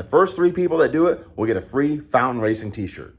first 3 people that do it will get a free Fountain Racing t-shirt.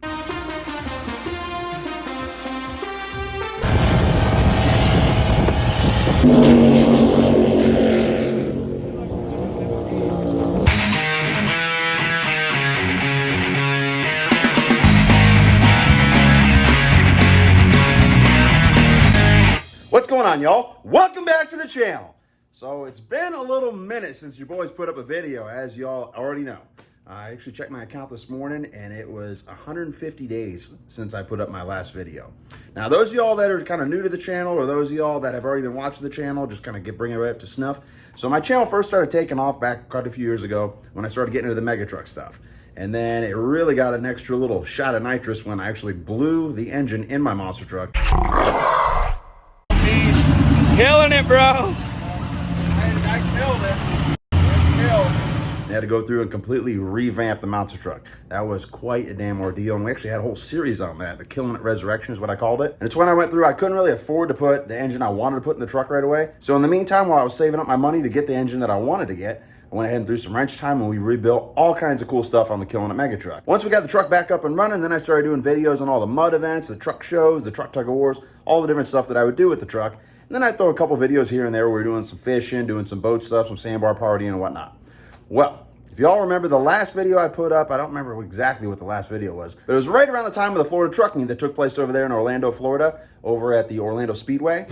What's going on, y'all? Welcome back to the channel. So it's been a little minute since your boys put up a video, as y'all already know. I actually checked my account this morning and it was 150 days since I put up my last video. Now, those of y'all that are kind of new to the channel, or those of y'all that have already been watching the channel, just kind of bring it right up to snuff. So my channel first started taking off back quite a few years ago when I started getting into the mega truck stuff. And then it really got an extra little shot of nitrous when I actually blew the engine in my monster truck. Killing it, bro. I killed it. It's killed. They had to go through and completely revamp the monster truck. That was quite a damn ordeal, and we actually had a whole series on that. The Killin It Resurrection is what I called it. And it's when I went through, I couldn't really afford to put the engine I wanted to put in the truck right away. So in the meantime, while I was saving up my money to get the engine that I wanted to get, I went ahead and threw some wrench time and we rebuilt all kinds of cool stuff on the Killin It Mega Truck. Once we got the truck back up and running, then I started doing videos on all the mud events, the truck shows, the truck tug of wars, all the different stuff that I would do with the truck. And then I throw a couple videos here and there where we're doing some fishing, doing some boat stuff, some sandbar partying and whatnot. Well, if y'all remember the last video I put up, I don't remember exactly what the last video was, but it was right around the time of the Florida trucking that took place over there in Orlando, Florida, over at the Orlando Speedway.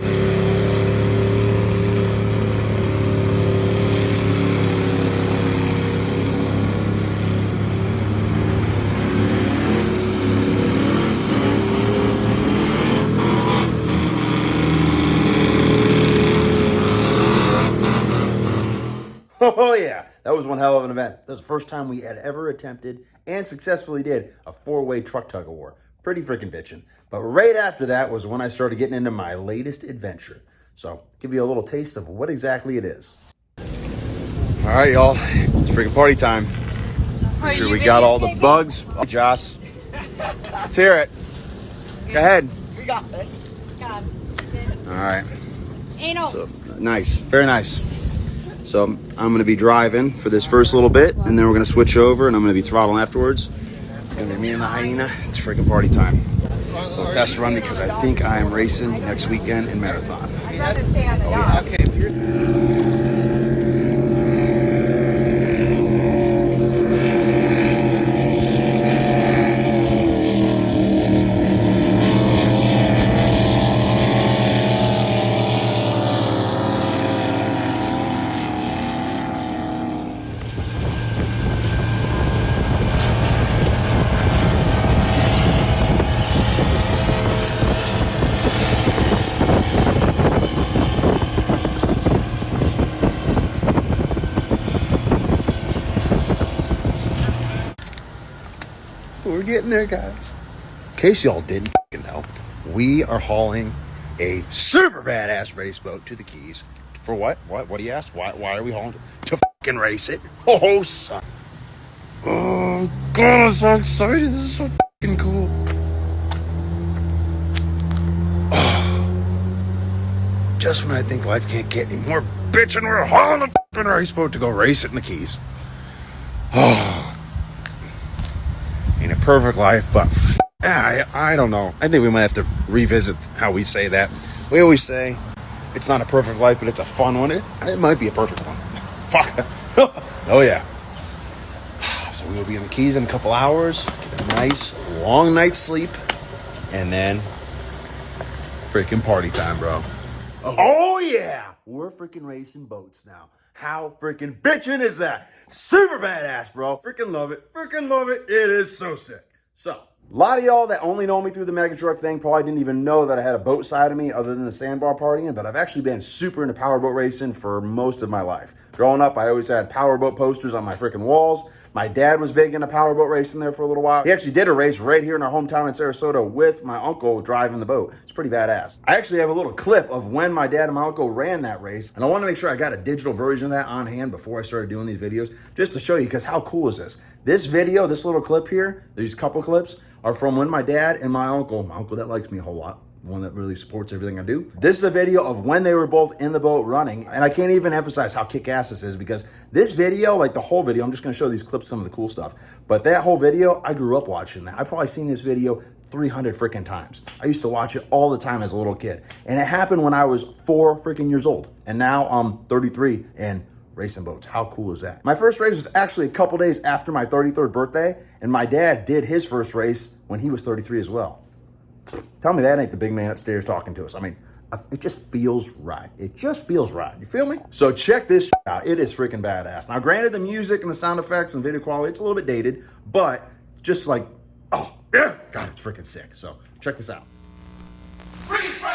Oh yeah, that was one hell of an event. That was the first time we had ever attempted and successfully did a 4-way truck tug of war. Pretty freaking bitchin'. But right after that was when I started getting into my latest adventure. So, give you a little taste of what exactly it is. All right, y'all, it's freaking party time. Make sure we got all the bugs. Oh, Joss, let's hear it. Go ahead. We got this. God. All right. Anal. So, nice, very nice. So I'm going to be driving for this first little bit, and then we're going to switch over, and I'm going to be throttling afterwards. It's going to be me and the hyena. It's freaking party time. A little test run because I think I am racing next weekend in Marathon. I'd rather stay on the dock. Okay, if you're... We're getting there, guys. In case y'all didn't know, we are hauling a super badass race boat to the Keys. For what? What do you ask? Why are we hauling it? To fucking race it. Oh, son. Oh, God, I'm so excited. This is so fucking cool. Oh. Just when I think life can't get any more bitchin', we're hauling a fucking race boat to go race it in the Keys. Oh. Ain't a perfect life, but I don't know. I think we might have to revisit how we say that. We always say it's not a perfect life, but it's a fun one. It might be a perfect one. Fuck. Oh yeah. So we will be in the Keys in a couple hours. Get a nice long night's sleep, and then freaking party time, bro. Oh yeah, we're freaking racing boats now. How freaking bitchin' is that? Super badass, bro. Freaking love it. Freaking love it. It is so sick. So, a lot of y'all that only know me through the mega truck thing probably didn't even know that I had a boat side of me other than the sandbar partying, but I've actually been super into powerboat racing for most of my life. Growing up, I always had powerboat posters on my freaking walls. My dad was big into powerboat racing there for a little while. He actually did a race right here in our hometown in Sarasota with my uncle driving the boat. It's pretty badass. I actually have a little clip of when my dad and my uncle ran that race, and I want to make sure I got a digital version of that on hand before I started doing these videos, just to show you, because how cool is this? This video, this little clip here, these couple clips, are from when my dad and my uncle that likes me a whole lot, one that really supports everything I do. This is a video of when they were both in the boat running, and I can't even emphasize how kick-ass this is, because this video, like the whole video, I'm just gonna show these clips, some of the cool stuff, but that whole video, I grew up watching that. I've probably seen this video 300 freaking times. I used to watch it all the time as a little kid, and it happened when I was 4 freaking years old, and now I'm 33 and racing boats. How cool is that? My first race was actually a couple days after my 33rd birthday, and my dad did his first race when he was 33 as well. Tell me that ain't the big man upstairs talking to us. I mean, it just feels right. It just feels right. You feel me? So check this out. It is freaking badass. Now, granted, the music and the sound effects and video quality, it's a little bit dated, but just like, oh, yeah, God, it's freaking sick. So check this out. Freeze frame!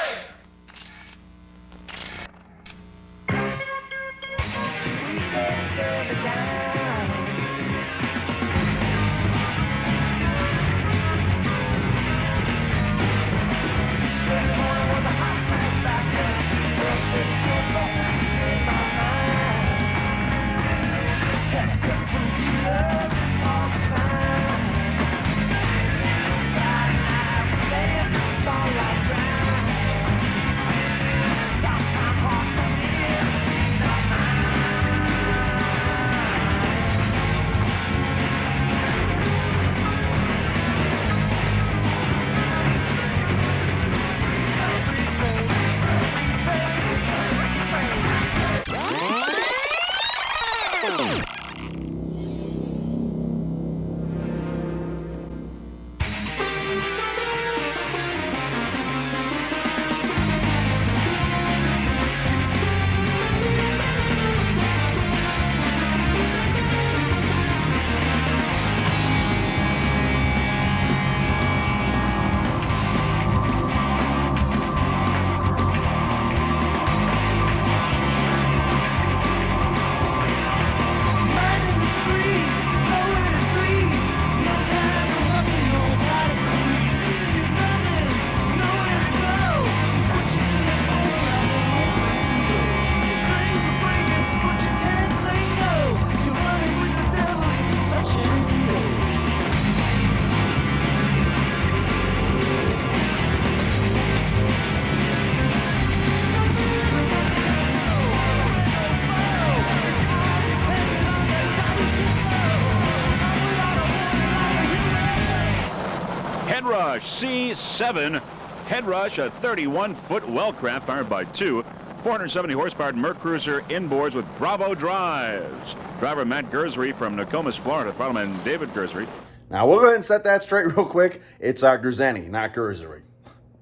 C7 Headrush, a 31-foot well-craft powered by 2 470 horsepower Merc Cruiser inboards with Bravo drives. Driver Matt Gerzery from Nokomis, Florida. Fireman David Gerzery. Now we'll go ahead and set that straight real quick. It's Gerzeni, not Gerzery.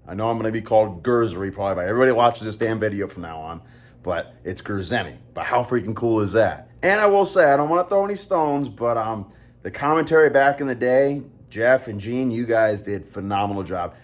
I know I'm going to be called Gerzery probably by everybody watching this damn video from now on, but it's Gerzeni. But how freaking cool is that? And I will say, I don't want to throw any stones, but the commentary back in the day, Jeff and Gene, you guys did a phenomenal job.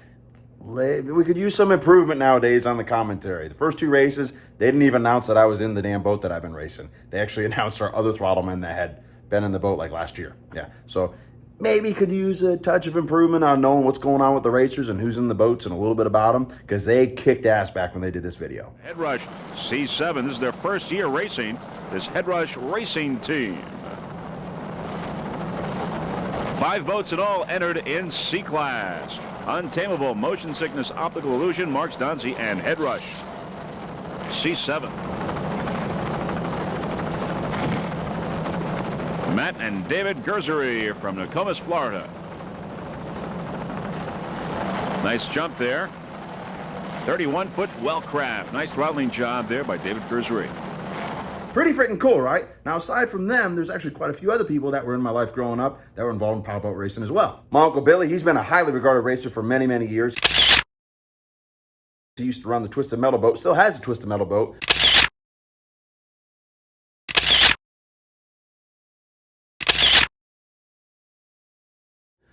We could use some improvement nowadays on the commentary. The first 2 races, they didn't even announce that I was in the damn boat that I've been racing. They actually announced our other throttleman that had been in the boat like last year. Yeah, so maybe could use a touch of improvement on knowing what's going on with the racers and who's in the boats and a little bit about them, because they kicked ass back when they did this video. Headrush C7, this is their first year racing this Headrush racing team. 5 boats in all entered in C-Class. Untamable, Motion Sickness, Optical Illusion, Marks Donzie, and Headrush C7. Matt and David Gerzery from Nokomis, Florida. Nice jump there. 31-foot well-craft. Nice throttling job there by David Gerzery. Pretty freaking cool, right? Now, aside from them, there's actually quite a few other people that were in my life growing up that were involved in powerboat racing as well. My Uncle Billy, he's been a highly regarded racer for many, many years. He used to run the Twisted Metal boat, still has a Twisted Metal boat.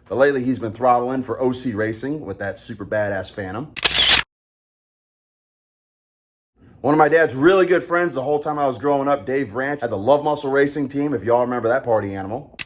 But lately, he's been throttling for OC Racing with that super badass Phantom. One of my dad's really good friends the whole time I was growing up, Dave Ranch, had the Love Muscle Racing team, if y'all remember that party animal.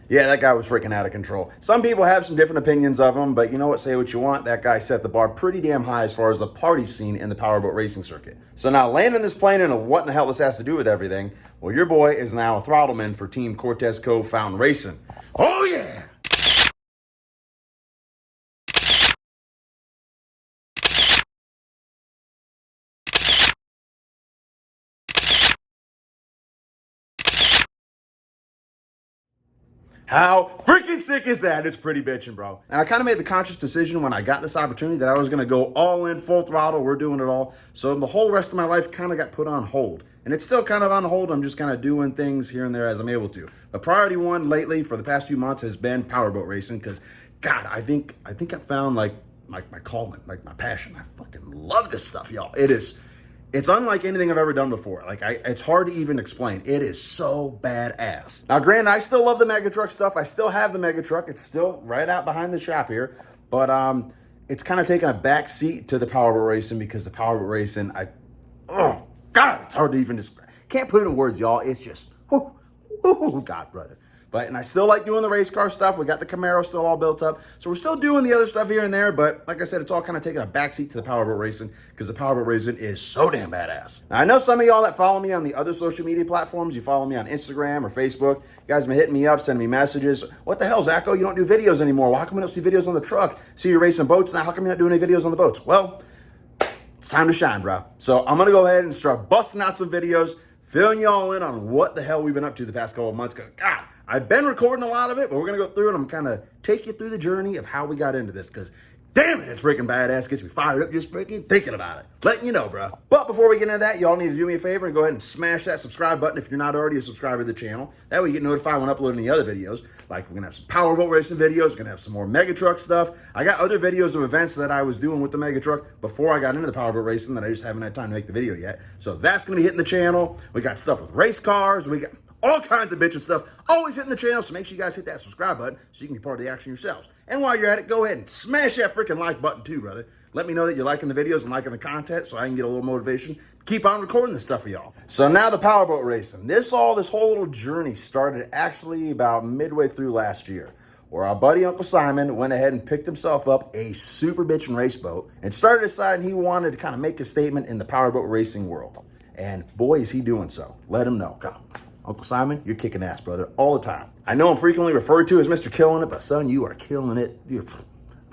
Yeah, that guy was freaking out of control. Some people have some different opinions of him, but you know what? Say what you want. That guy set the bar pretty damn high as far as the party scene in the powerboat racing circuit. So now landing this plane into what in the hell this has to do with everything, well, your boy is now a throttleman for Team Cortez Co. Fountain Racing. Oh, yeah! How freaking sick is that? It's pretty bitchin', bro. And I kind of made the conscious decision when I got this opportunity that I was going to go all in, full throttle. We're doing it all. So the whole rest of my life kind of got put on hold. And it's still kind of on hold. I'm just kind of doing things here and there as I'm able to. But priority one lately for the past few months has been powerboat racing because, God, I think I found like my calling, like my passion. I fucking love this stuff, y'all. It's unlike anything I've ever done before. It's hard to even explain. It is so badass. Now, granted, I still love the mega truck stuff. I still have the mega truck. It's still right out behind the shop here. But it's kind of taken a back seat to the powerboat racing because the powerboat racing, oh, God, it's hard to even describe. Can't put it in words, y'all. It's just, God, brother. And I still like doing the race car stuff. We got the Camaro still all built up. So we're still doing the other stuff here and there. But like I said, it's all kind of taking a backseat to the powerboat racing because the powerboat racing is so damn badass. Now, I know some of y'all that follow me on the other social media platforms, you follow me on Instagram or Facebook. You guys have been hitting me up, sending me messages. What the hell, Zacho? You don't do videos anymore. Well, how come we don't see videos on the truck? See you racing boats now. How come you're not doing any videos on the boats? Well, it's time to shine, bro. So I'm going to go ahead and start busting out some videos, filling y'all in on what the hell we've been up to the past couple of months because, God, I've been recording a lot of it, but we're going to go through and I'm kind of take you through the journey of how we got into this because, damn it, it's freaking badass. Gets me fired up just freaking thinking about it. Letting you know, bro. But before we get into that, y'all need to do me a favor and go ahead and smash that subscribe button if you're not already a subscriber to the channel. That way you get notified when uploading the other videos. Like we're going to have some powerboat racing videos. We're going to have some more mega truck stuff. I got other videos of events that I was doing with the mega truck before I got into the powerboat racing that I just haven't had time to make the video yet. So that's going to be hitting the channel. We got stuff with race cars. We got all kinds of bitchin' stuff always hitting the channel, so make sure you guys hit that subscribe button so you can be part of the action yourselves. And while you're at it, go ahead and smash that freaking like button too, brother. Let me know that you're liking the videos and liking the content so I can get a little motivation. Keep on recording this stuff for y'all. So now the powerboat racing. This whole little journey started actually about midway through last year, where our buddy Uncle Simon went ahead and picked himself up a super bitchin' race boat and started deciding he wanted to kind of make a statement in the powerboat racing world. And boy, is he doing so. Let him know. Come. Uncle Simon, you're kicking ass, brother, all the time. I know I'm frequently referred to as Mr. Killing It, but son, you are killing it. I'm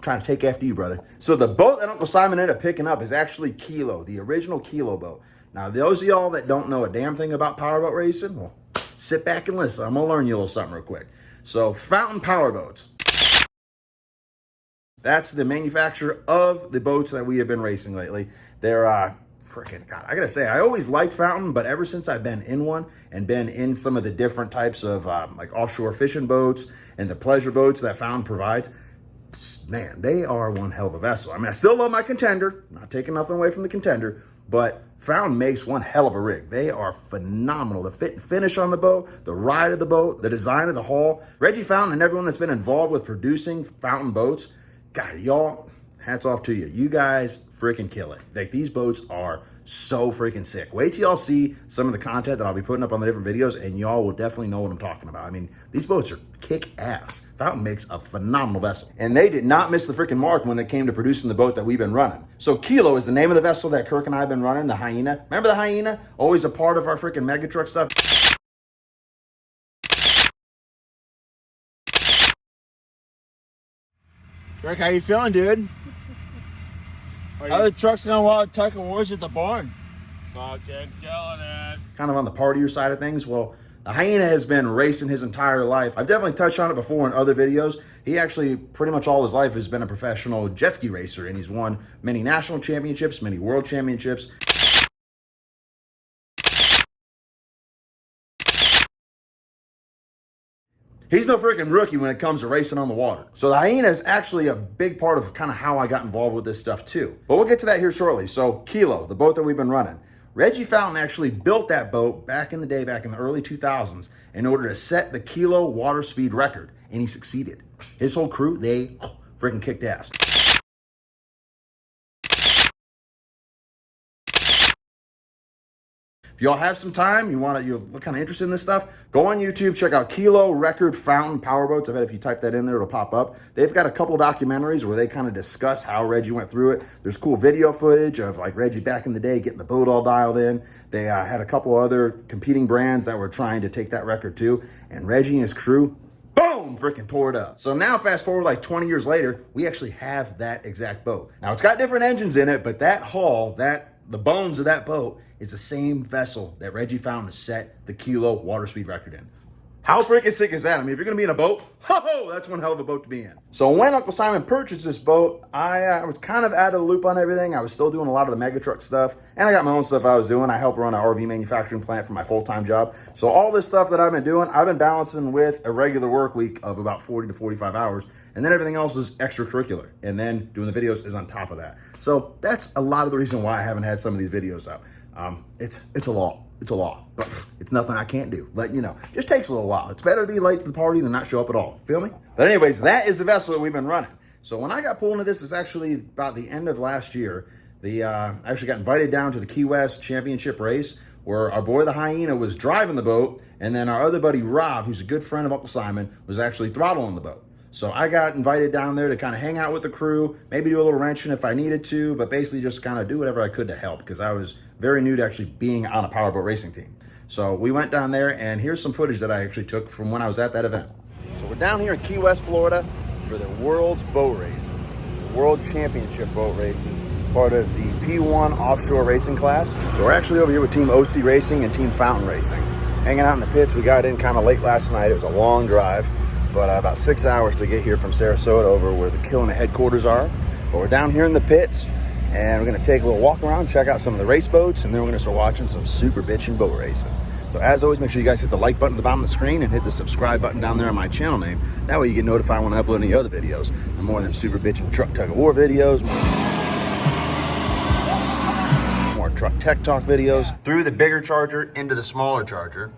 trying to take after you, brother. So the boat that Uncle Simon ended up picking up is actually Kilo, the original Kilo boat. Now, those of y'all that don't know a damn thing about powerboat racing, well, sit back and listen. I'm going to learn you a little something real quick. So Fountain Powerboats. That's the manufacturer of the boats that we have been racing lately. They're freaking God, I gotta say, I always liked Fountain, but ever since I've been in one and been in some of the different types of like offshore fishing boats and the pleasure boats that Fountain provides, man, they are one hell of a vessel. I mean, I still love my Contender, not taking nothing away from the Contender, but Fountain makes one hell of a rig. They are phenomenal. The fit and finish on the boat, the ride of the boat, the design of the hull. Reggie Fountain and everyone that's been involved with producing Fountain boats, God, y'all, hats off to you. You guys freaking kill it. Like, these boats are so freaking sick. Wait till y'all see some of the content that I'll be putting up on the different videos, and y'all will definitely know what I'm talking about. I mean, these boats are kick-ass. Fountain makes a phenomenal vessel. And they did not miss the freaking mark when it came to producing the boat that we've been running. So Kilo is the name of the vessel that Kirk and I have been running, the Hyena. Remember the Hyena? Always a part of our freaking mega truck stuff. Rick, how you feeling, dude? How the truck's going while Tuck and Wars at the barn? Fucking killing it. Kind of on the partier side of things. Well, the Hyena has been racing his entire life. I've definitely touched on it before in other videos. He actually, pretty much all his life, has been a professional jet ski racer, and he's won many national championships, many world championships. He's no freaking rookie when it comes to racing on the water. So the Hyena is actually a big part of kind of how I got involved with this stuff too. But we'll get to that here shortly. So Kilo, the boat that we've been running. Reggie Fountain actually built that boat back in the day, back in the early 2000s, in order to set the Kilo water speed record. And he succeeded. His whole crew, they freaking kicked ass. If y'all have some time, you're kind of interested in this stuff, go on YouTube, check out Kilo Record Fountain Powerboats. I bet if you type that in there, it'll pop up. They've got a couple documentaries where they kind of discuss how Reggie went through it. There's cool video footage of like Reggie back in the day getting the boat all dialed in. They had a couple other competing brands that were trying to take that record too. And Reggie and his crew, boom, freaking tore it up. So now fast forward like 20 years later, we actually have that exact boat. Now it's got different engines in it, but that hull, the bones of that boat is the same vessel that Reggie found to set the Kilo water speed record in. How freaking sick is that? I mean, if you're gonna be in a boat, that's one hell of a boat to be in. So when Uncle Simon purchased this boat, I was kind of out of the loop on everything. I was still doing a lot of the mega truck stuff, and I got my own stuff I was doing. I help run an RV manufacturing plant for my full-time job. So all this stuff that I've been doing, I've been balancing with a regular work week of about 40 to 45 hours, and then everything else is extracurricular. And then doing the videos is on top of that. So that's a lot of the reason why I haven't had some of these videos out. It's a lot. It's a lot, but it's nothing I can't do. But, you know, just takes a little while. It's better to be late to the party than not show up at all. Feel me? But anyways, that is the vessel that we've been running. So when I got pulled into this, it's actually about the end of last year. I actually got invited down to the Key West Championship race where our boy, the Hyena, was driving the boat. And then our other buddy, Rob, who's a good friend of Uncle Simon, was actually throttling the boat. So I got invited down there to kind of hang out with the crew, maybe do a little wrenching if I needed to, but basically just kind of do whatever I could to help because I was very new to actually being on a powerboat racing team. So we went down there, and here's some footage that I actually took from when I was at that event. So we're down here in Key West, Florida for the World's Boat Races. It's the World Championship Boat Races, part of the P1 offshore racing class. So we're actually over here with Team OC Racing and Team Fountain Racing. Hanging out in the pits. We got in kind of late last night. It was a long drive, but about 6 hours to get here from Sarasota over where the Killin headquarters are. But we're down here in the pits, and we're gonna take a little walk around, check out some of the race boats, and then we're gonna start watching some super bitchin' boat racing. So as always, make sure you guys hit the like button at the bottom of the screen and hit the subscribe button down there on my channel name. That way you get notified when I upload any other videos. And more than super bitchin' truck tug of war videos, more truck tech talk videos. Through the bigger charger into the smaller charger.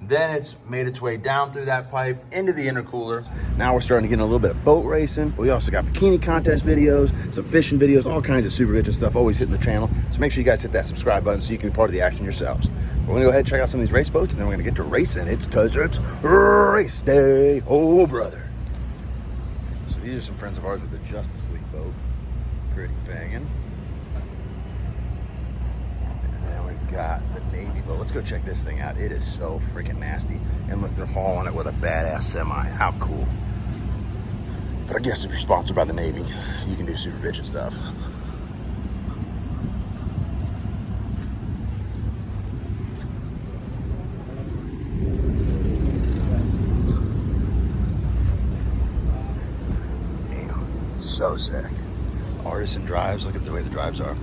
Then it's made its way down through that pipe into the intercooler. Now we're starting to get in a little bit of boat racing. We also got bikini contest videos, some fishing videos, all kinds of super bitchin' stuff always hitting the channel. So make sure you guys hit that subscribe button so you can be part of the action yourselves. We're gonna go ahead and check out some of these race boats, and then we're gonna get to racing. It's cause it's race day, oh brother. So these are some friends of ours with the Justice League boat. Pretty banging. Got the Navy boat. Let's go check this thing out. It is so freaking nasty. And look, they're hauling it with a badass semi. How cool. But I guess if you're sponsored by the Navy, you can do super bitchin' stuff. Damn, so sick. Artisan drives, look at the way the drives are.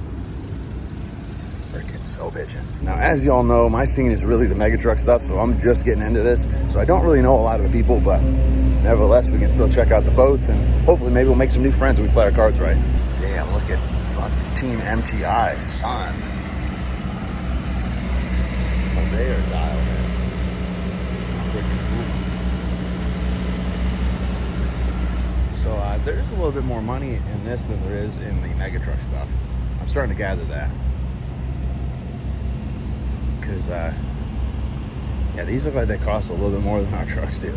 Freaking so bitchin'. Now, as y'all know, my scene is really the mega truck stuff, so I'm just getting into this. So I don't really know a lot of the people, but nevertheless, we can still check out the boats, and hopefully maybe we'll make some new friends when we play our cards right. Damn, look at fucking Team MTI, son. Oh, they are dialed in. Freaking cool. So there's a little bit more money in this than there is in the mega truck stuff. I'm starting to gather that. Because, yeah, these look like they cost a little bit more than our trucks do.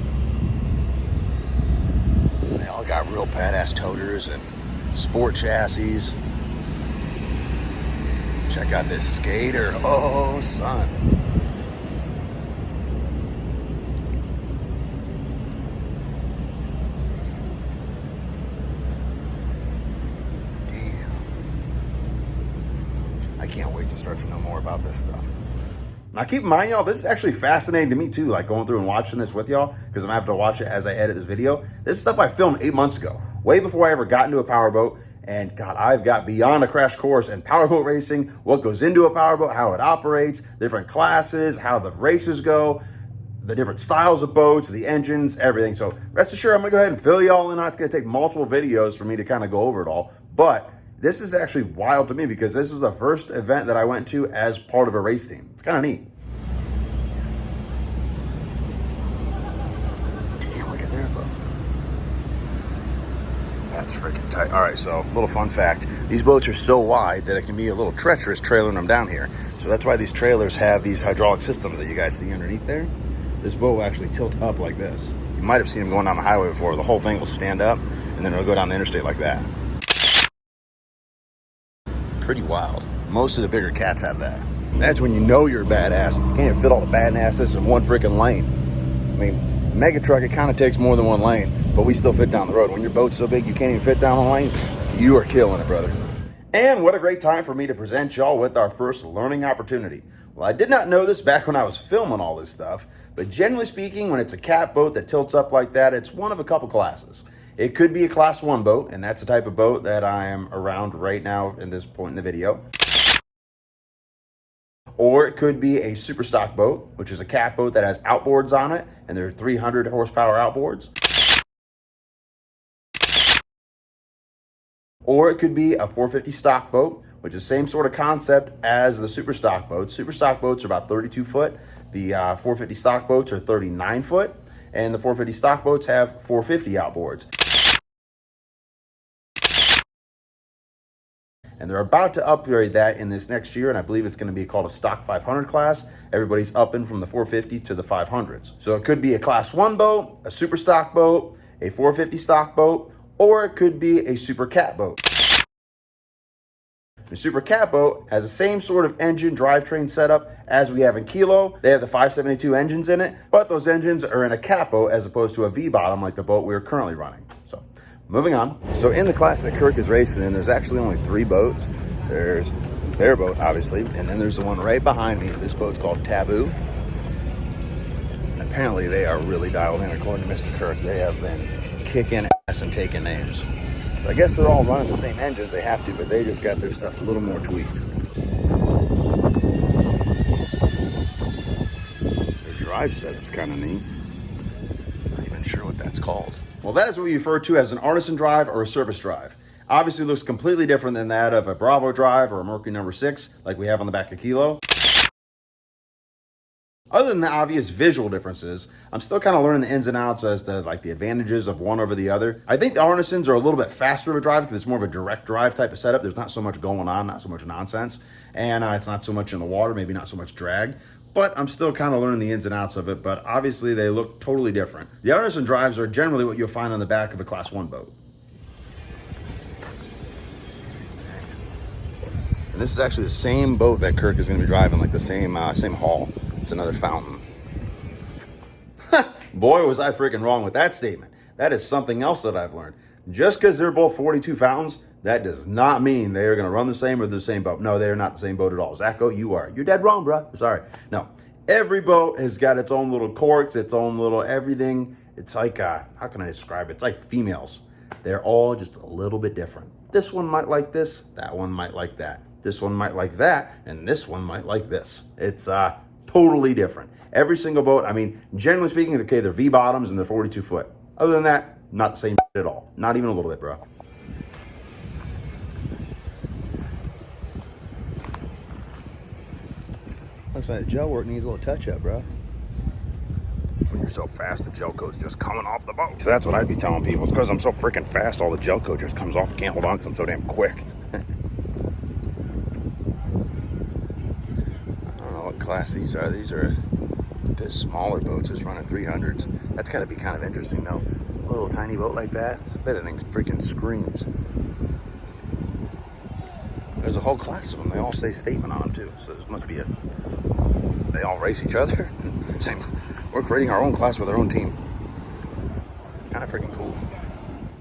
They all got real badass toters and sport chassis. Check out this skater. Oh, son. Damn. I can't wait to start to know more about this stuff. Now, keep in mind, y'all, this is actually fascinating to me, too, like going through and watching this with y'all, because I'm going to have to watch it as I edit this video. This is stuff I filmed 8 months ago, way before I ever got into a powerboat. And, God, I've got beyond a crash course in powerboat racing, what goes into a powerboat, how it operates, different classes, how the races go, the different styles of boats, the engines, everything. So rest assured, I'm going to go ahead and fill y'all in. It's going to take multiple videos for me to kind of go over it all. But this is actually wild to me because this is the first event that I went to as part of a race team. It's kind of neat. Damn, look at there, bro. That's freaking tight. All right, so little fun fact. These boats are so wide that it can be a little treacherous trailering them down here. So that's why these trailers have these hydraulic systems that you guys see underneath there. This boat will actually tilt up like this. You might have seen them going down the highway before. The whole thing will stand up, and then it'll go down the interstate like that. Pretty wild. Most of the bigger cats have that. That's when you know you're a badass. You can't even fit all the badasses in one freaking lane. I mean, mega truck, it kind of takes more than one lane, but we still fit down the road. When your boat's so big you can't even fit down a lane, you are killing it, brother. And what a great time for me to present y'all with our first learning opportunity. Well, I did not know this back when I was filming all this stuff, but generally speaking, when it's a cat boat that tilts up like that, it's one of a couple classes. It could be a class 1 boat, and that's the type of boat that I am around right now in this point in the video. Or it could be a super stock boat, which is a cat boat that has outboards on it, and there are 300 horsepower outboards. Or it could be a 450 stock boat, which is the same sort of concept as the super stock boats. Super stock boats are about 32 foot. The 450 stock boats are 39 foot. And the 450 stock boats have 450 outboards. And they're about to upgrade that in this next year, and I believe it's going to be called a stock 500 class. Everybody's upping from the 450s to the 500s. So it could be a class 1 boat, a super stock boat, a 450 stock boat, or it could be a super cat boat. The super cat boat has the same sort of engine drivetrain setup as we have in Kilo. They have the 572 engines in it, but those engines are in a cat boat as opposed to a V-bottom like the boat we're currently running. So moving on. So in the class that Kirk is racing in, there's actually only 3 boats. There's their boat, obviously, and then there's the one right behind me. This boat's called Taboo. And apparently they are really dialed in, according to Mr. Kirk. They have been kicking ass and taking names. So I guess they're all running the same engines. They have to, but they just got their stuff a little more tweaked. Their drive setup's kind of neat. Not even sure what that's called. Well, that is what we refer to as an artisan drive or a service drive. Obviously, it looks completely different than that of a Bravo drive or a Mercury number 6, like we have on the back of Kilo. Other than the obvious visual differences, I'm still kind of learning the ins and outs as to like the advantages of one over the other. I think the Artisans are a little bit faster of a drive because it's more of a direct drive type of setup. There's not so much going on, not so much nonsense, and it's not so much in the water, maybe not so much drag. But I'm still kind of learning the ins and outs of it, but obviously they look totally different. The Artisan drives are generally what you'll find on the back of a Class 1 boat. And this is actually the same boat that Kirk is going to be driving, like the same hull. It's another Fountain. Boy, was I freaking wrong with that statement. That is something else that I've learned. Just because they're both 42 Fountains, that does not mean they are going to run the same or the same boat. No, they are not the same boat at all. Zacho, you are. You're dead wrong, bro. Sorry. No. Every boat has got its own little quirks, its own little everything. It's like, how can I describe it? It's like females. They're all just a little bit different. This one might like this. That one might like that. This one might like that. And this one might like this. It's totally different. Every single boat, I mean, generally speaking, okay, they're V-bottoms and they're 42 foot. Other than that, not the same at all. Not even a little bit, bro. Looks like the gel work needs a little touch-up, bro. When you're so fast, the gel coat's just coming off the boat. So that's what I'd be telling people. It's because I'm so freaking fast, all the gel coat just comes off. I can't hold on because I'm so damn quick. I don't know what class these are. These are a bit smaller boats. It's running 300s. That's got to be kind of interesting, though. A little tiny boat like that. I bet that thing freaking screams. There's a whole class of them. They all say statement on them, too. So this must be a... They all race each other. Same. We're creating our own class with our own team. Kind of freaking cool.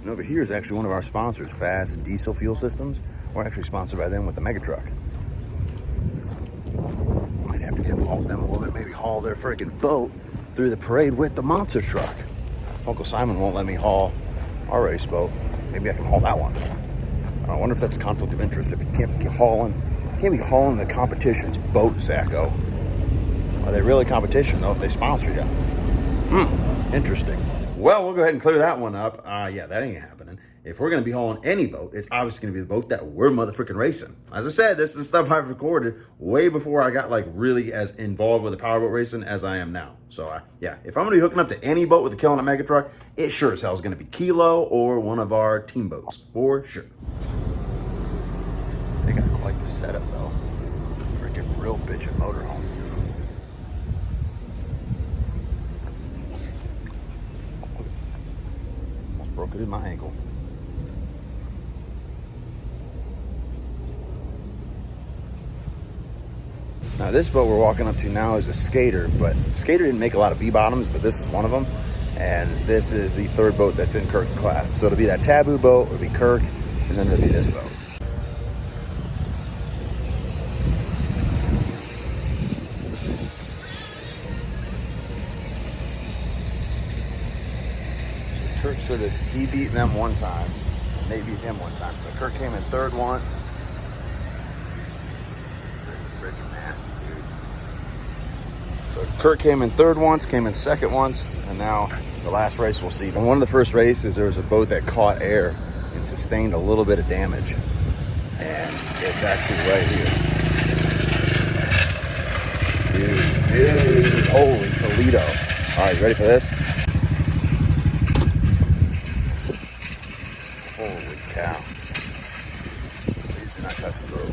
And over here is actually one of our sponsors, Fast Diesel Fuel Systems. We're actually sponsored by them with the mega truck. Might have to get involved with them a little bit. Maybe haul their freaking boat through the parade with the monster truck. Uncle Simon won't let me haul our race boat. Maybe I can haul that one. I wonder if that's a conflict of interest. If you can't be hauling the competition's boat, Zacho. Are they really competition, though, if they sponsor you? Interesting. Well, we'll go ahead and clear that one up. Yeah, that ain't happening. If we're going to be hauling any boat, it's obviously going to be the boat that we're motherfucking racing. As I said, this is stuff I've recorded way before I got like really as involved with the powerboat racing as I am now. So yeah, if I'm going to be hooking up to any boat with a Killin mega truck, it sure as hell is going to be Kilo or one of our team boats for sure. They got quite the setup though. Freaking real bitchin' motorhome. Almost broke it in my ankle. Now this boat we're walking up to now is a Skater, but Skater didn't make a lot of V-bottoms, but this is one of them. And this is the third boat that's in Kirk's class. So it'll be that Taboo boat, it'll be Kirk, and then it'll be this boat. So Kirk said that he beat them one time, and they beat him one time. So Kirk came in third once. Freaking nasty, dude. So Kirk came in third once, came in second once, and now the last race we'll see. In one of the first races, there was a boat that caught air and sustained a little bit of damage. And it's actually right here. Dude, holy Toledo. All right, you ready for this? Holy cow. Please do not touch the boat.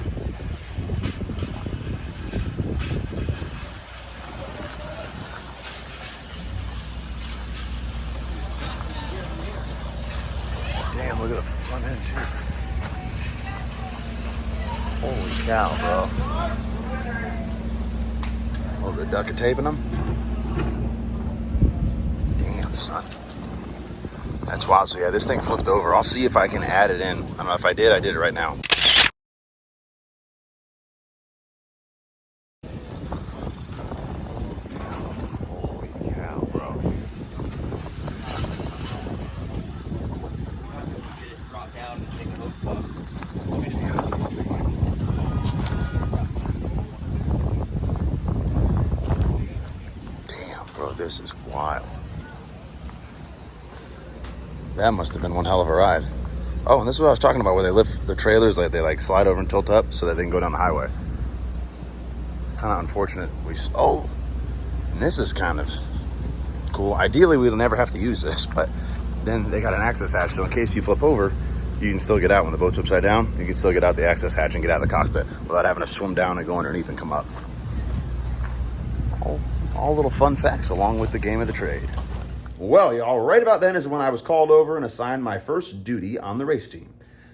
Damn, look at the front end too. Holy cow, bro. Oh, they're duct taping them? Damn, son. That's wild. So yeah, this thing flipped over. I'll see if I can add it in. I don't know if I did it right now. Holy cow, bro. Bro, this is wild. That must have been one hell of a ride. Oh, and this is what I was talking about, where they lift the trailers, like they like slide over and tilt up so that they can go down the highway. Kind of unfortunate. Oh, and this is kind of cool. Ideally, we'll never have to use this, but then they got an access hatch, so in case you flip over, you can still get out when the boat's upside down. You can still get out the access hatch and get out of the cockpit without having to swim down and go underneath and come up. All little fun facts along with the game of the trade. Well, y'all, right about then is when I was called over and assigned my first duty on the race team.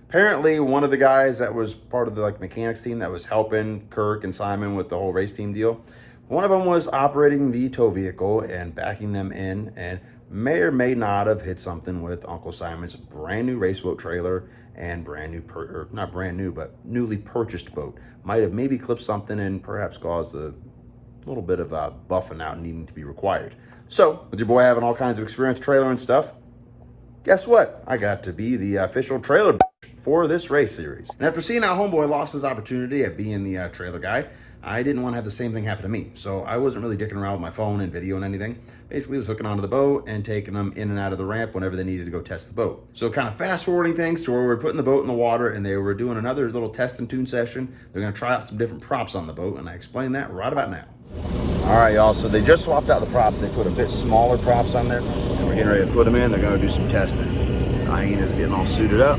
Apparently, one of the guys that was part of the mechanics team that was helping Kirk and Simon with the whole race team deal, one of them was operating the tow vehicle and backing them in, and may or may not have hit something with Uncle Simon's brand new Raceboat trailer and not brand new, but newly purchased boat. Might have maybe clipped something and perhaps caused a little bit of buffing out needing to be required. So, with your boy having all kinds of experience trailer and stuff, guess what? I got to be the official trailer for this race series. And after seeing how homeboy lost his opportunity at being the trailer guy, I didn't want to have the same thing happen to me. So I wasn't really dicking around with my phone and video and anything. Basically, I was hooking onto the boat and taking them in and out of the ramp whenever they needed to go test the boat. So kind of fast forwarding things to where we were putting the boat in the water and they were doing another little test and tune session. They're going to try out some different props on the boat, and I explained that right about now. All right, y'all, so they just swapped out the props. They put a bit smaller props on there, and we're getting ready to put them in. They're going to do some testing. Hyena's getting all suited up.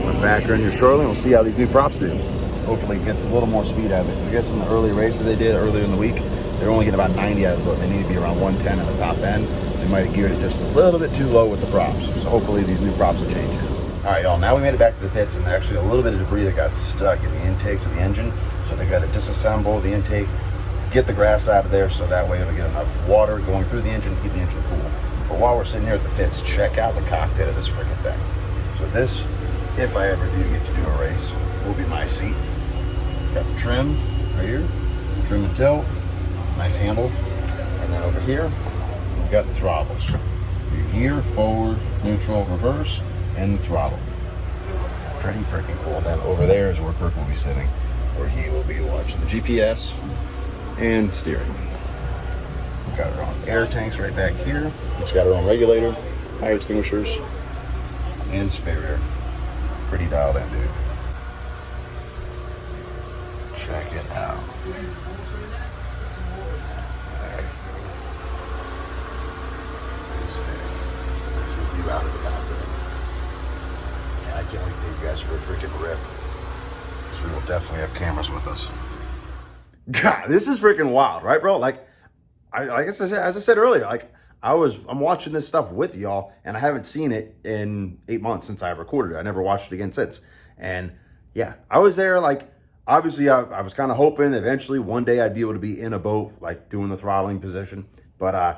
Went back her in here shortly, and we'll see how these new props do. Hopefully get a little more speed out of it. I guess in the early races they did earlier in the week, they're only getting about 90 out of the boat. They need to be around 110 at the top end. They might have geared it just a little bit too low with the props. So hopefully these new props will change it. All right, y'all, now we made it back to the pits, and there's actually a little bit of debris that got stuck in the intakes of the engine. So they got to disassemble the intake, get the grass out of there so that way it'll get enough water going through the engine to keep the engine cool. But while we're sitting here at the pits, check out the cockpit of this freaking thing. So this, if I ever do get to do a race, will be my seat. Got the trim right here, trim and tilt, nice handle. And then over here, we've got the throttles. Your gear, forward, neutral, reverse, and the throttle. Pretty freaking cool. And then over there is where Kirk will be sitting, where he will be watching the GPS and steering. Got our own air tanks right back here. Each got our own regulator, fire extinguishers, and spare air. Pretty dialed in, dude. Check it out. There it goes. Nice the view out of the back there. And I can't wait to take you guys for a freaking rip. Because we will definitely have cameras with us. God, this is freaking wild, right, bro? Like I said earlier, like I'm watching this stuff with y'all, and I haven't seen it in 8 months since I recorded it. I never watched it again since. And yeah, I was there, like, obviously I was kind of hoping eventually one day I'd be able to be in a boat, like doing the throttling position, but I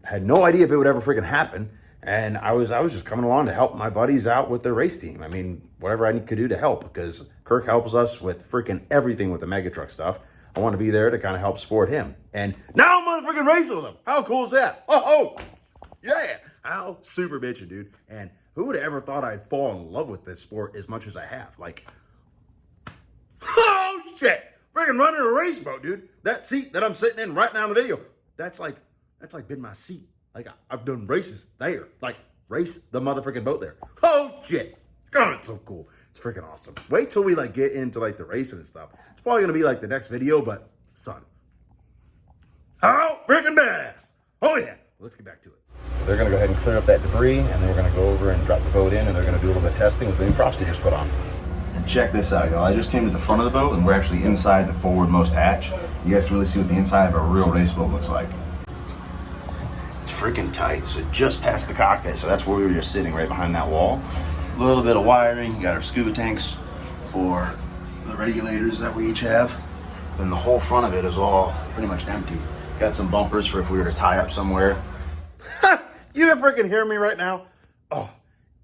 had no idea if it would ever freaking happen. And I was just coming along to help my buddies out with their race team. I mean, whatever I could do to help, because Kirk helps us with freaking everything with the mega truck stuff. I want to be there to kind of help support him. And now I'm motherfucking racing with him. How cool is that? Oh, yeah. How super bitchin', dude. And who would have ever thought I'd fall in love with this sport as much as I have? Like, oh, shit. Freaking running a raceboat, dude. That seat that I'm sitting in right now in the video, that's like been my seat. Like, I've done races there. Like, race the motherfucking boat there. Oh, shit. God, it's so cool. It's freaking awesome. Wait till we, like, get into, like, the racing and stuff. It's probably going to be, like, the next video, but, son. How freaking badass. Oh, yeah. Let's get back to it. They're going to go ahead and clear up that debris, and then we're going to go over and drop the boat in, and they're going to do a little bit of testing with the new props they just put on. And check this out, y'all. I just came to the front of the boat, and we're actually inside the forwardmost hatch. You guys can really see what the inside of a real race boat looks like. Freaking tight. So just past the cockpit, so that's where we were just sitting, right behind that wall. A little bit of wiring. You got our scuba tanks for the regulators that we each have, and the whole front of it is all pretty much empty. Got some bumpers for if we were to tie up somewhere. You can freaking hear me right now. Oh,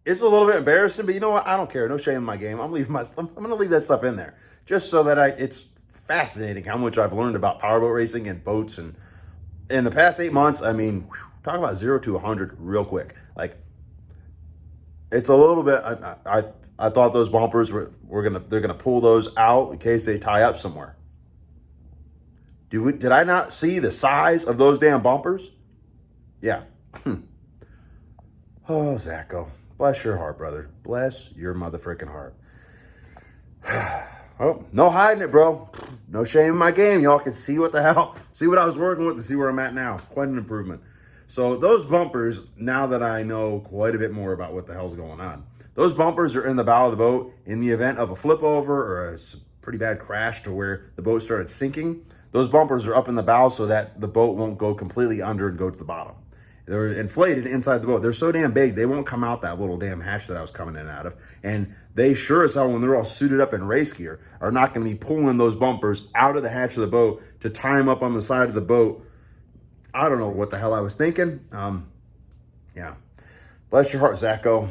it's a little bit embarrassing, but you know what? I don't care. No shame in my game. I'm gonna leave that stuff in there just so that it's fascinating how much I've learned about powerboat racing and boats. And in the past 8 months, I mean, whew, talk about 0 to 100 real quick. Like, it's a little bit. I thought those bumpers they're gonna pull those out in case they tie up somewhere. Did I not see the size of those damn bumpers? Yeah. Oh, Zacho, bless your heart, brother. Bless your motherfucking heart. Oh, no hiding it, bro. No shame in my game. Y'all can see what I was working with and see where I'm at now. Quite an improvement. So those bumpers, now that I know quite a bit more about what the hell's going on, those bumpers are in the bow of the boat in the event of a flip over or a pretty bad crash to where the boat started sinking. Those bumpers are up in the bow so that the boat won't go completely under and go to the bottom. They're inflated inside the boat. They're so damn big, they won't come out that little damn hatch that I was coming in and out of. And they sure as hell, when they're all suited up in race gear, are not going to be pulling those bumpers out of the hatch of the boat to tie them up on the side of the boat. I don't know what the hell I was thinking. Yeah. Bless your heart, Zacho.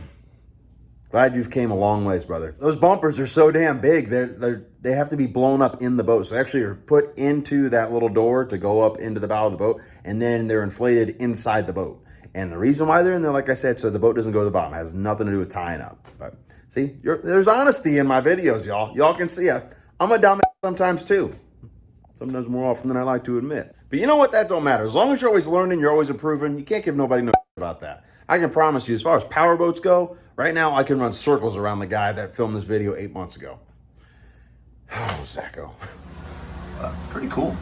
Glad you've came a long ways, brother. Those bumpers are so damn big, they have to be blown up in the boat. So actually are put into that little door to go up into the bow of the boat, and then they're inflated inside the boat. And the reason why they're in there, like I said, so the boat doesn't go to the bottom. It has nothing to do with tying up. But see, there's honesty in my videos, y'all. Y'all can see I'm a dumbass sometimes too. Sometimes more often than I like to admit. But you know what? That don't matter. As long as you're always learning, you're always improving. You can't give nobody no about that. I can promise you, as far as powerboats go, right now I can run circles around the guy that filmed this video 8 months ago. Oh, Zacho. Pretty cool.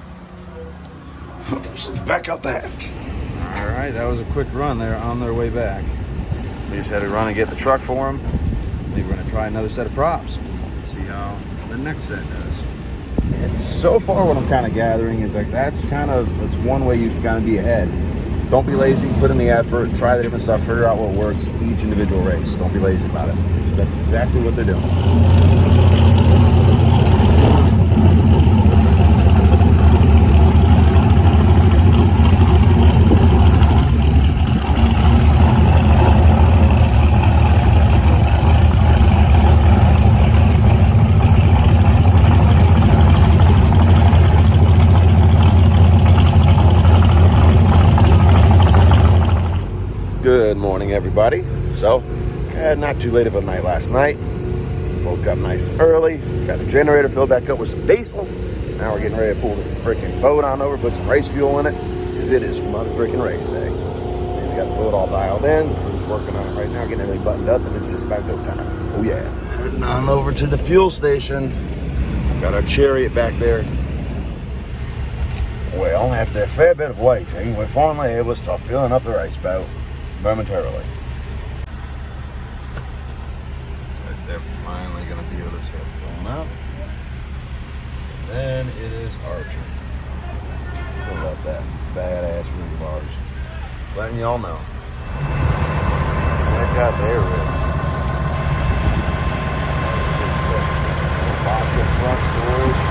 So back out the hatch. All right, that was a quick run there on their way back. We just had to run and get the truck for them. I think we're going to try another set of props. Let's see how the next set does. And so far what I'm kind of gathering is like that's one way you can kind of be ahead. Don't be lazy, put in the effort, try the different stuff, figure out what works each individual race. Don't be lazy about it. So that's exactly what they're doing. Good morning, everybody. So, not too late of a night last night. Woke up nice and early. Got the generator filled back up with some diesel. Now we're getting ready to pull the freaking boat on over, put some race fuel in it, because it is motherfucking race day. And we got the boat all dialed in. The crew's working on it right now, getting everything buttoned up, and it's just about go time. Oh yeah. Heading on over to the fuel station. Got our chariot back there. Well, after a fair bit of waiting, we're finally able to start filling up the Raceboat momentarily. So they're finally going to be able to start filling up. And then it is our turn. Fill up that badass rig of ours. Letting y'all know. Check out their rig. Lots of front storage.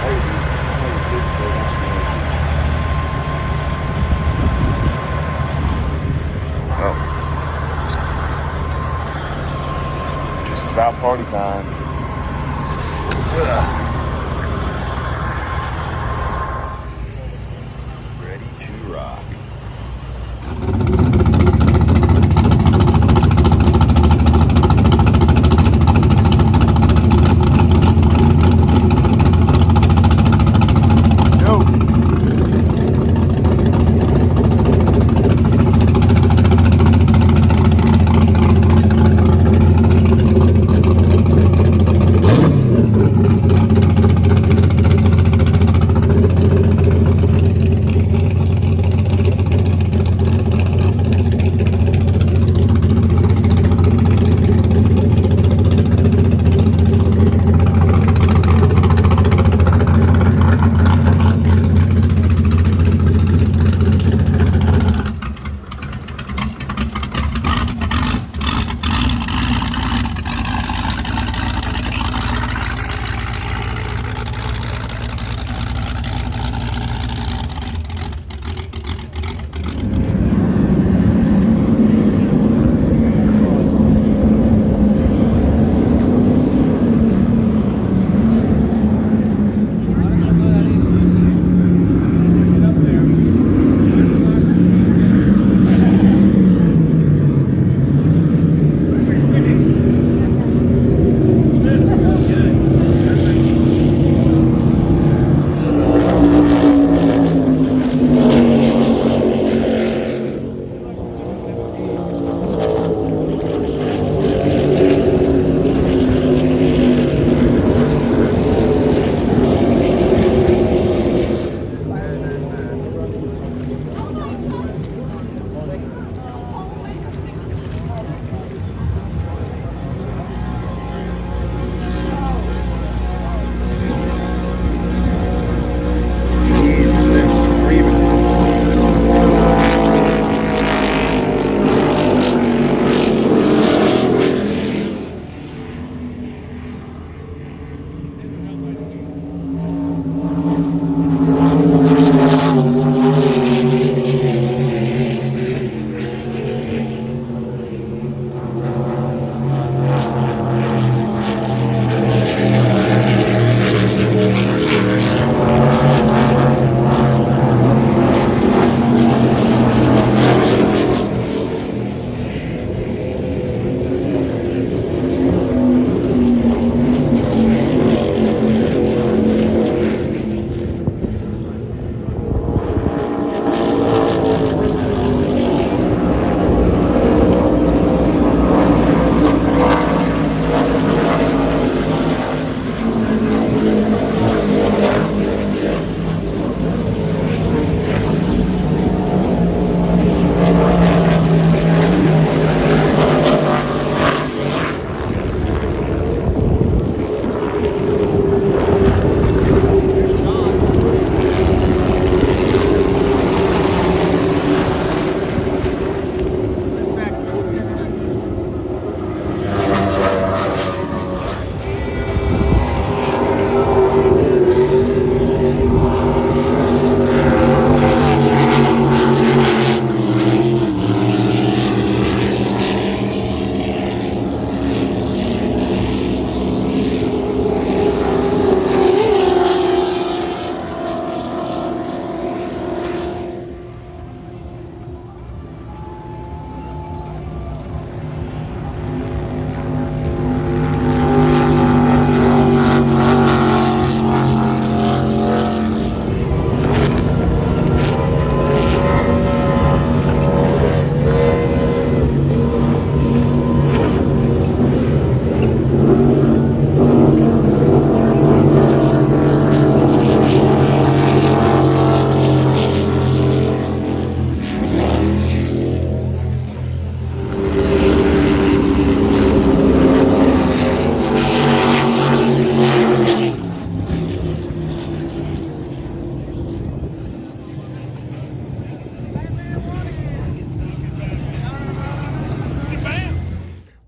Maybe 150 Just about party time. Ready to rock.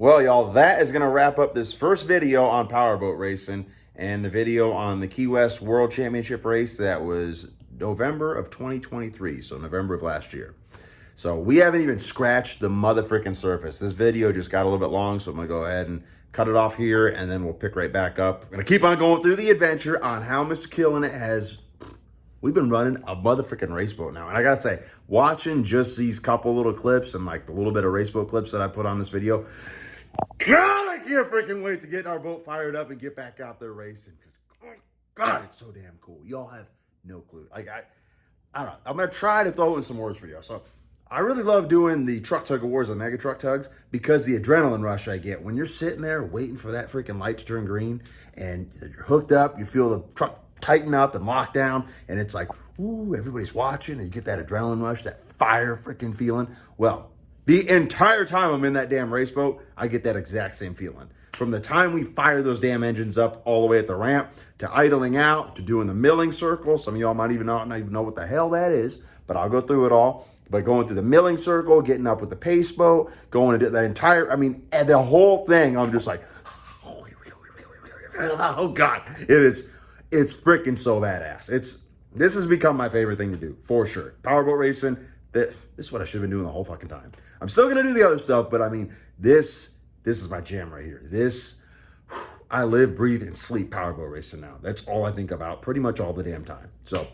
Well, y'all, that is going to wrap up this first video on powerboat racing and the video on the Key West World Championship race that was November of 2023, so November of last year. So we haven't even scratched the motherfucking surface. This video just got a little bit long, so I'm going to go ahead and cut it off here, and then we'll pick right back up. I'm going to keep on going through the adventure on how Mr. Killin has... We've been running a motherfucking raceboat now. And I got to say, watching just these couple little clips and like the little bit of raceboat clips that I put on this video, God, I can't freaking wait to get our boat fired up and get back out there racing. Oh my God, it's so damn cool. Y'all have no clue. Like, I don't know. I'm going to try to throw in some words for y'all. So I really love doing the truck tug awards, the mega truck tugs, because the adrenaline rush I get when you're sitting there waiting for that freaking light to turn green and you're hooked up, you feel the truck tighten up and lock down, and it's like, ooh, everybody's watching, and you get that adrenaline rush, that fire freaking feeling. Well, the entire time I'm in that damn raceboat, I get that exact same feeling. From the time we fire those damn engines up all the way at the ramp, to idling out, to doing the milling circle. Some of y'all might even not even know what the hell that is, but I'll go through it all. But going through the milling circle, getting up with the pace boat, going to do the entire, I mean, the whole thing, I'm just like, oh God, it's freaking so badass. This has become my favorite thing to do, for sure. Powerboat racing, this is what I should have been doing the whole fucking time. I'm still going to do the other stuff, but I mean, this is my jam right here. I live, breathe, and sleep powerboat racing now. That's all I think about pretty much all the damn time. So,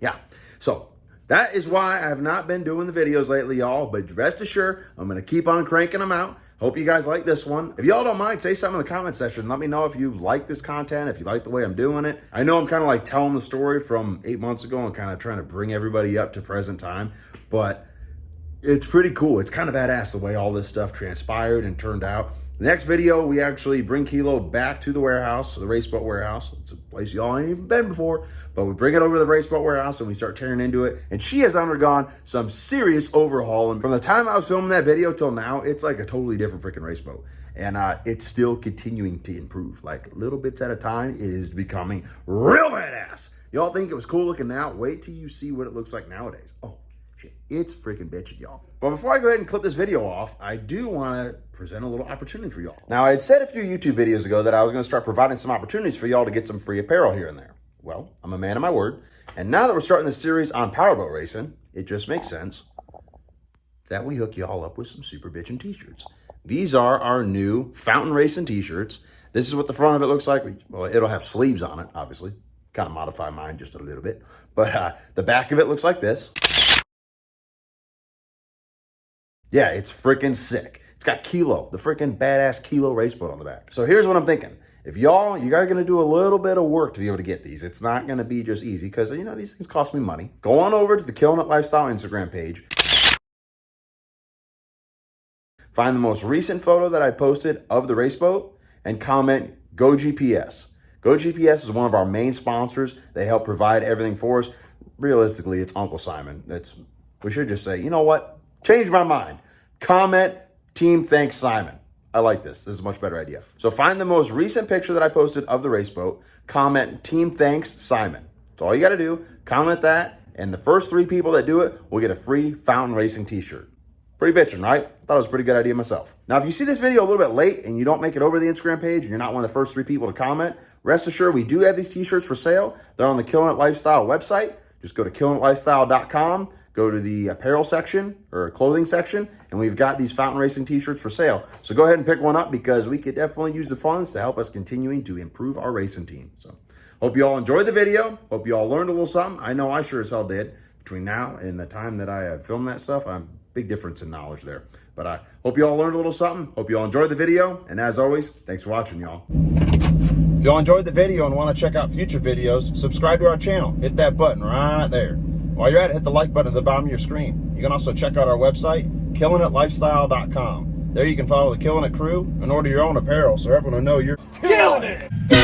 yeah. So, that is why I have not been doing the videos lately, y'all. But rest assured, I'm going to keep on cranking them out. Hope you guys like this one. If y'all don't mind, say something in the comment section. Let me know if you like this content, if you like the way I'm doing it. I know I'm kind of like telling the story from 8 months ago and kind of trying to bring everybody up to present time, but it's pretty cool. It's kind of badass the way all this stuff transpired and turned out. The next video, we actually bring Kilo back to the warehouse, the Raceboat warehouse. It's a place y'all ain't even been before, but we bring it over to the Raceboat warehouse and we start tearing into it. And she has undergone some serious overhaul. And from the time I was filming that video till now, it's like a totally different freaking raceboat. And it's still continuing to improve. Like little bits at a time, it is becoming real badass. Y'all think it was cool looking now? Wait till you see what it looks like nowadays. Oh, shit, it's freaking bitchin', y'all. But before I go ahead and clip this video off, I do want to present a little opportunity for y'all. Now, I had said a few YouTube videos ago that I was going to start providing some opportunities for y'all to get some free apparel here and there. Well, I'm a man of my word. And now that we're starting this series on powerboat racing, it just makes sense that we hook y'all up with some super bitchin' t-shirts. These are our new Fountain Racing t-shirts. This is what the front of it looks like. Well, it'll have sleeves on it, obviously. Kind of modify mine just a little bit. But the back of it looks like this. Yeah, it's freaking sick. It's got Kilo, the freaking badass Kilo raceboat on the back. So here's what I'm thinking. If you guys are going to do a little bit of work to be able to get these. It's not going to be just easy because, you know, these things cost me money. Go on over to the Killin Lifestyle Instagram page. Find the most recent photo that I posted of the raceboat and comment, Go GPS. Go GPS is one of our main sponsors. They help provide everything for us. Realistically, it's Uncle Simon. We should just say, you know what? Change my mind. Comment, team thanks Simon. I like this. This is a much better idea. So find the most recent picture that I posted of the raceboat. Comment, team thanks Simon. That's all you got to do. Comment that. And the first 3 people that do it will get a free Fountain Racing t-shirt. Pretty bitchin', right? I thought it was a pretty good idea myself. Now, if you see this video a little bit late and you don't make it over to the Instagram page and you're not one of the first 3 people to comment, rest assured we do have these t-shirts for sale. They're on the Killin Lifestyle website. Just go to killinlifestyle.com. Go to the apparel section or clothing section, and we've got these Fountain Racing t-shirts for sale. So go ahead and pick one up because we could definitely use the funds to help us continuing to improve our racing team. So hope you all enjoyed the video. Hope you all learned a little something. I know I sure as hell did. Between now and the time that I filmed that stuff, big difference in knowledge there. But I hope you all learned a little something. Hope you all enjoyed the video. And as always, thanks for watching, y'all. If y'all enjoyed the video and want to check out future videos, subscribe to our channel. Hit that button right there. While you're at it, hit the like button at the bottom of your screen. You can also check out our website, killinlifestyle.com. There you can follow the Killin' It crew and order your own apparel so everyone will know you're killing it!